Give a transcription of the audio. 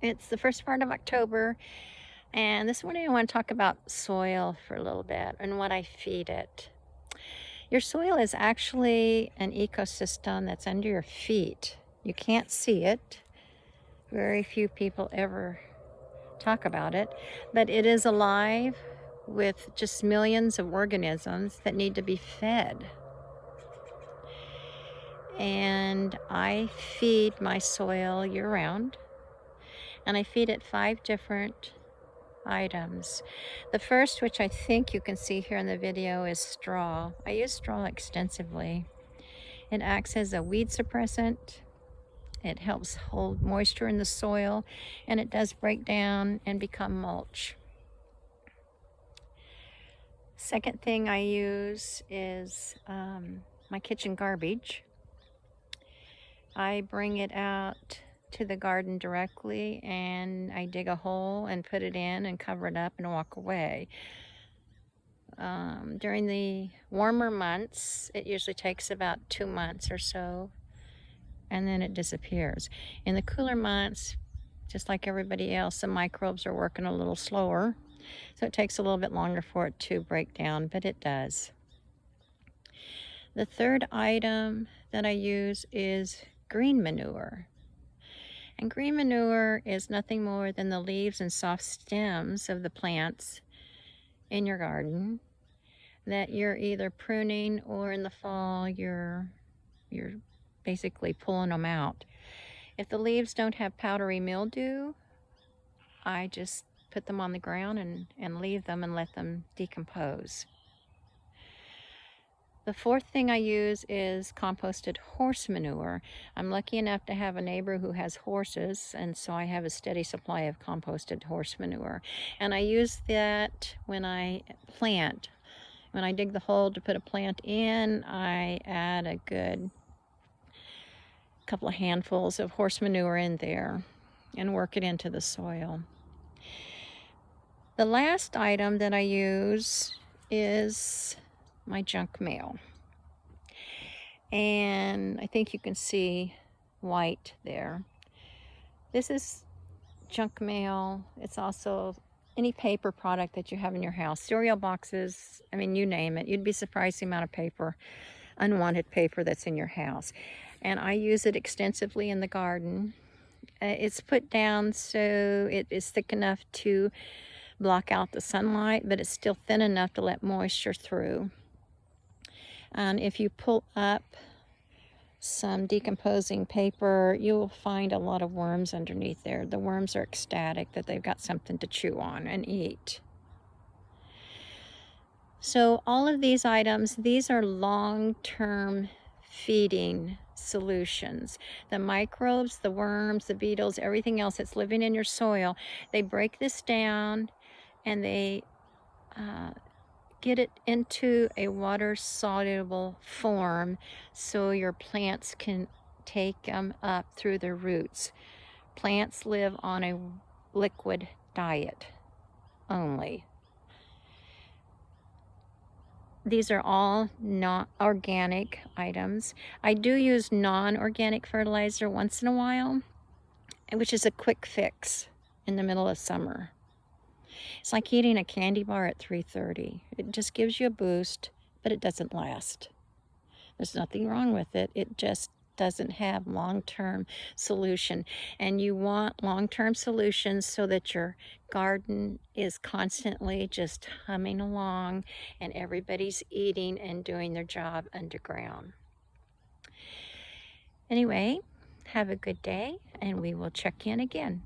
It's the first part of October, and this morning I want to talk about soil for a little bit and what I feed it. Your soil is actually an ecosystem that's under your feet. You can't see it. Very few people ever talk about it, but it is alive with just millions of organisms that need to be fed. And I feed my soil year round, and I feed it 5 different items. The first, which I think you can see here in the video, is straw. I use straw extensively. It acts as a weed suppressant. It helps hold moisture in the soil, and it does break down and become mulch. Second thing I use is my kitchen garbage. I bring it out to the garden directly, and I dig a hole and put it in and cover it up and walk away. During the warmer months, it usually takes about 2 months or so, and then it disappears. In the cooler months, just like everybody else, the microbes are working a little slower, so it takes a little bit longer for it to break down, but it does. The third item that I use is green manure. And green manure is nothing more than the leaves and soft stems of the plants in your garden that you're either pruning, or in the fall you're basically pulling them out. If the leaves don't have powdery mildew, I just put them on the ground and leave them and let them decompose. The fourth thing I use is composted horse manure. I'm lucky enough to have a neighbor who has horses, and so I have a steady supply of composted horse manure. And I use that when I plant. When I dig the hole to put a plant in, I add a good couple of handfuls of horse manure in there and work it into the soil. The last item that I use is my junk mail. And I think you can see white there. This is junk mail. It's also any paper product that you have in your house. Cereal boxes, I mean, you name it. You'd be surprised the amount of paper, unwanted paper, that's in your house. And I use it extensively in the garden. It's put down so it is thick enough to block out the sunlight, but it's still thin enough to let moisture through. And if you pull up some decomposing paper, you'll find a lot of worms underneath there. The worms are ecstatic that they've got something to chew on and eat. So all of these items, these are long-term feeding solutions. The microbes, the worms, the beetles, everything else that's living in your soil, they break this down and they get it into a water-soluble form so your plants can take them up through their roots. Plants live on a liquid diet only. These are all not organic items. I do use non-organic fertilizer once in a while, which is a quick fix in the middle of summer. It's like eating a candy bar at 3:30. It just gives you a boost, but it doesn't last. There's nothing wrong with it. It just doesn't have long-term solution. And you want long-term solutions so that your garden is constantly just humming along and everybody's eating and doing their job underground. Anyway, have a good day, and we will check in again.